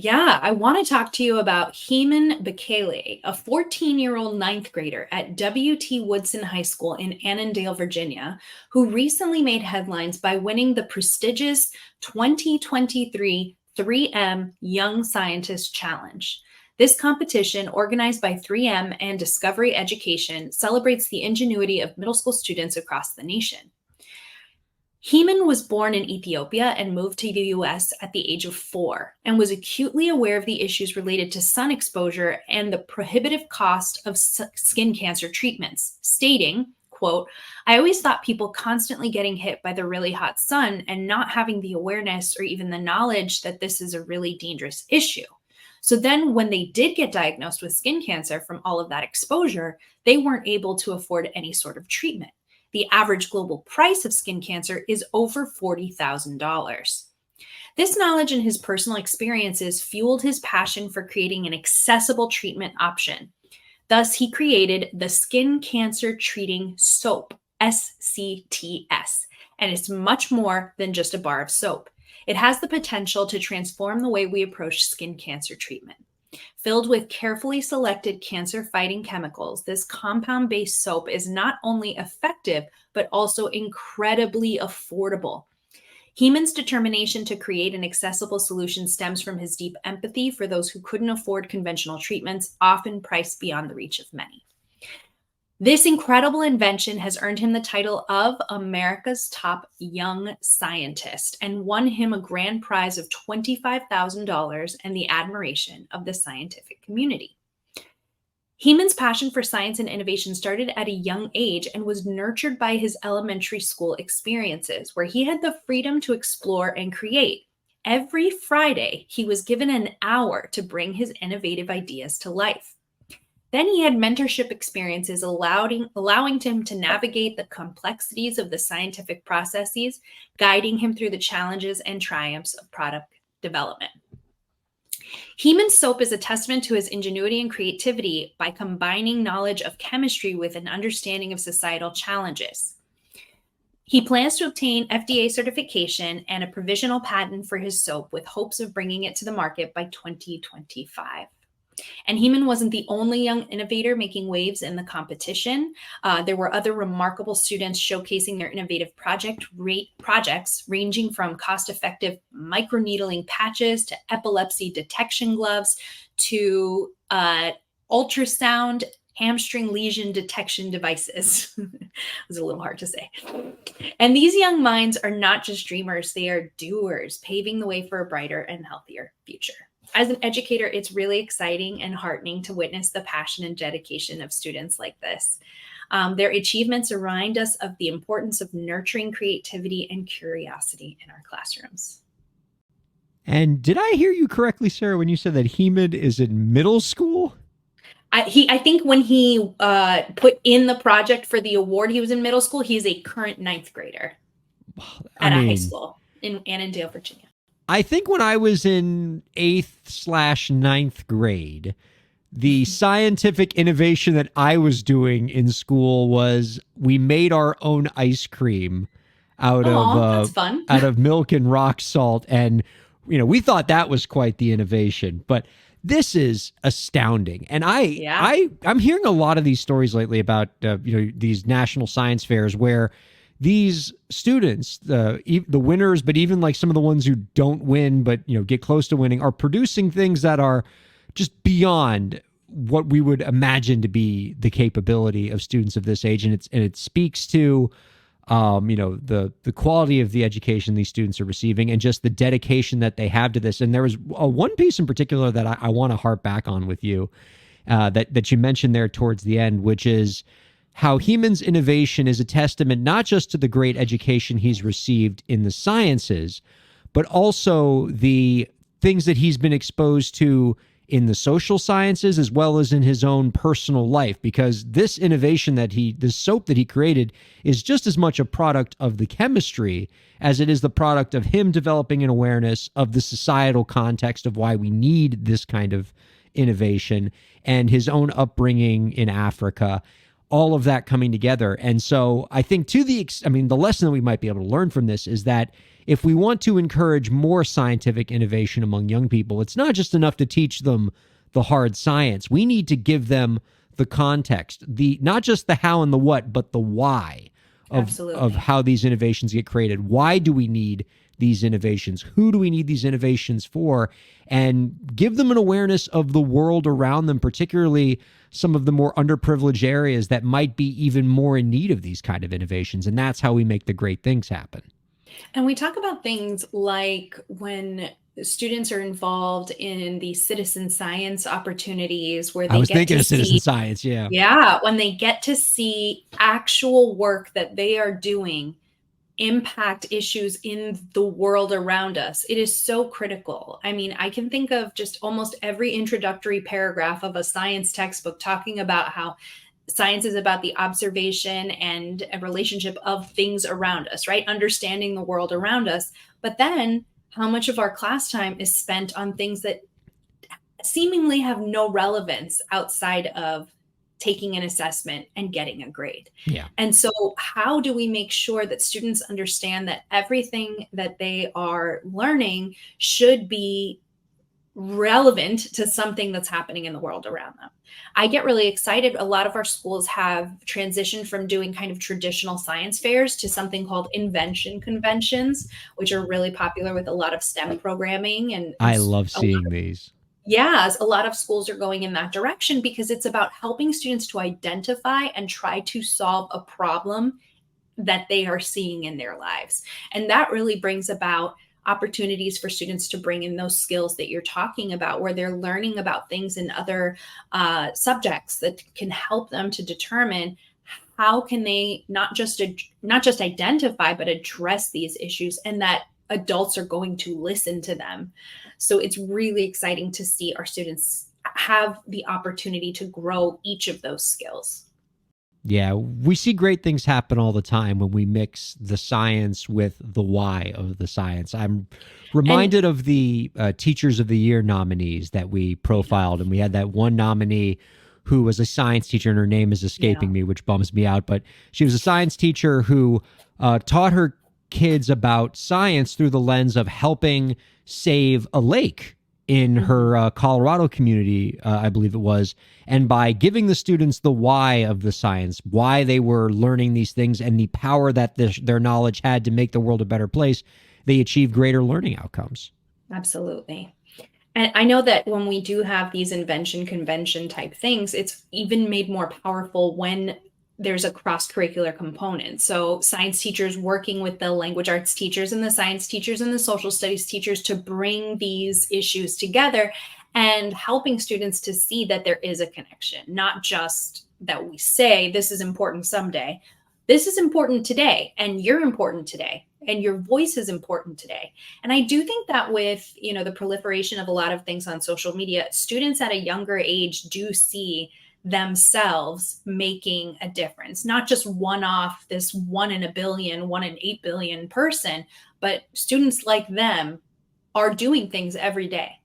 Yeah, I want to talk to you about Heman Bekele, a 14-year-old ninth grader at W.T. Woodson High School in Annandale, Virginia, who recently made headlines by winning the prestigious 2023 3M Young Scientist Challenge. This competition, organized by 3M and Discovery Education, celebrates the ingenuity of middle school students across the nation. Heman was born in Ethiopia and moved to the US at the age of 4 and was acutely aware of the issues related to sun exposure and the prohibitive cost of skin cancer treatments, stating, quote, "I always thought people constantly getting hit by the really hot sun and not having the awareness or even the knowledge that this is a really dangerous issue. So then when they did get diagnosed with skin cancer from all of that exposure, they weren't able to afford any sort of treatment. The average global price of skin cancer is over $40,000. This knowledge and his personal experiences fueled his passion for creating an accessible treatment option. Thus, he created the Skin Cancer Treating Soap, SCTS, and it's much more than just a bar of soap. It has the potential to transform the way we approach skin cancer treatment. Filled with carefully selected cancer-fighting chemicals, this compound-based soap is not only effective, but also incredibly affordable. Heman's determination to create an accessible solution stems from his deep empathy for those who couldn't afford conventional treatments, often priced beyond the reach of many. This incredible invention has earned him the title of America's Top Young Scientist and won him a grand prize of $25,000 and the admiration of the scientific community. Heman's passion for science and innovation started at a young age and was nurtured by his elementary school experiences, where he had the freedom to explore and create. Every Friday, he was given an hour to bring his innovative ideas to life. Then he had mentorship experiences allowing him to navigate the complexities of the scientific processes, guiding him through the challenges and triumphs of product development. Heman's soap is a testament to his ingenuity and creativity by combining knowledge of chemistry with an understanding of societal challenges. He plans to obtain FDA certification and a provisional patent for his soap with hopes of bringing it to the market by 2025. And Heman wasn't the only young innovator making waves in the competition. There were other remarkable students showcasing their innovative projects, ranging from cost-effective microneedling patches to epilepsy detection gloves to ultrasound hamstring lesion detection devices. It was a little hard to say. And these young minds are not just dreamers, they are doers, paving the way for a brighter and healthier future. As an educator, it's really exciting and heartening to witness the passion and dedication of students like this. Their achievements remind us of the importance of nurturing creativity and curiosity in our classrooms. And did I hear you correctly, Sarah, when you said that Heman is in middle school? I think when he put in the project for the award, he was in middle school. He's a current ninth grader at a high school in Annandale, Virginia. I think when I was in 8th/9th grade, the scientific innovation that I was doing in school was we made our own ice cream out of milk and rock salt. And, we thought that was quite the innovation. But this is astounding. And I'm hearing a lot of these stories lately about, these national science fairs where these students, the winners, but even like some of the ones who don't win, but get close to winning, are producing things that are just beyond what we would imagine to be the capability of students of this age, and it speaks to, the quality of the education these students are receiving, and just the dedication that they have to this. And there was one piece in particular that I want to harp back on with you, that you mentioned there towards the end, which is how Heman's innovation is a testament not just to the great education he's received in the sciences, but also the things that he's been exposed to in the social sciences as well as in his own personal life. Because this innovation this soap that he created is just as much a product of the chemistry as it is the product of him developing an awareness of the societal context of why we need this kind of innovation, and his own upbringing in Africa. All of that coming together. And so I think the lesson that we might be able to learn from this is that if we want to encourage more scientific innovation among young people, it's not just enough to teach them the hard science. We need to give them the context, the not just the how and the what, but the why of Absolutely. how these innovations get created. Why do we need these innovations? Who do we need these innovations for? And give them an awareness of the world around them, particularly some of the more underprivileged areas that might be even more in need of these kind of innovations. And that's how we make the great things happen. And we talk about things like when students are involved in the citizen science opportunities where I they was get thinking to of citizen see, science. Yeah. yeah, when they get to see actual work that they are doing impact issues in the world around us. It is so critical. I mean, I can think of just almost every introductory paragraph of a science textbook talking about how science is about the observation and a relationship of things around us, right? Understanding the world around us. But then how much of our class time is spent on things that seemingly have no relevance outside of taking an assessment and getting a grade. Yeah. And so, how do we make sure that students understand that everything that they are learning should be relevant to something that's happening in the world around them? I get really excited. A lot of our schools have transitioned from doing kind of traditional science fairs to something called invention conventions, which are really popular with a lot of STEM programming and I love a lot seeing these. yes, a lot of schools are going in that direction because it's about helping students to identify and try to solve a problem that they are seeing in their lives. And that really brings about opportunities for students to bring in those skills that you're talking about, where they're learning about things in other subjects that can help them to determine how can they not just identify but address these issues, and that adults are going to listen to them. So it's really exciting to see our students have the opportunity to grow each of those skills. Yeah, we see great things happen all the time when we mix the science with the why of the science. I'm And reminded of the Teachers of the Year nominees that we profiled, and we had that one nominee who was a science teacher, and her name is yeah. escaping me, which bums me out. But she was a science teacher who taught her kids about science through the lens of helping save a lake in Mhm. her Colorado community, I believe it was. And by giving the students the why of the science, why they were learning these things, and the power that their knowledge had to make the world a better place, they achieved greater learning outcomes. Absolutely. And I know that when we do have these invention convention type things, it's even made more powerful when there's a cross curricular component. So, science teachers working with the language arts teachers and the science teachers and the social studies teachers to bring these issues together and helping students to see that there is a connection, not just that we say this is important someday. This is important today, and you're important today, and your voice is important today. And I do think that with, the proliferation of a lot of things on social media, students at a younger age do see themselves making a difference, not just one off this 1 in a billion, 1 in 8 billion person, but students like them are doing things every day.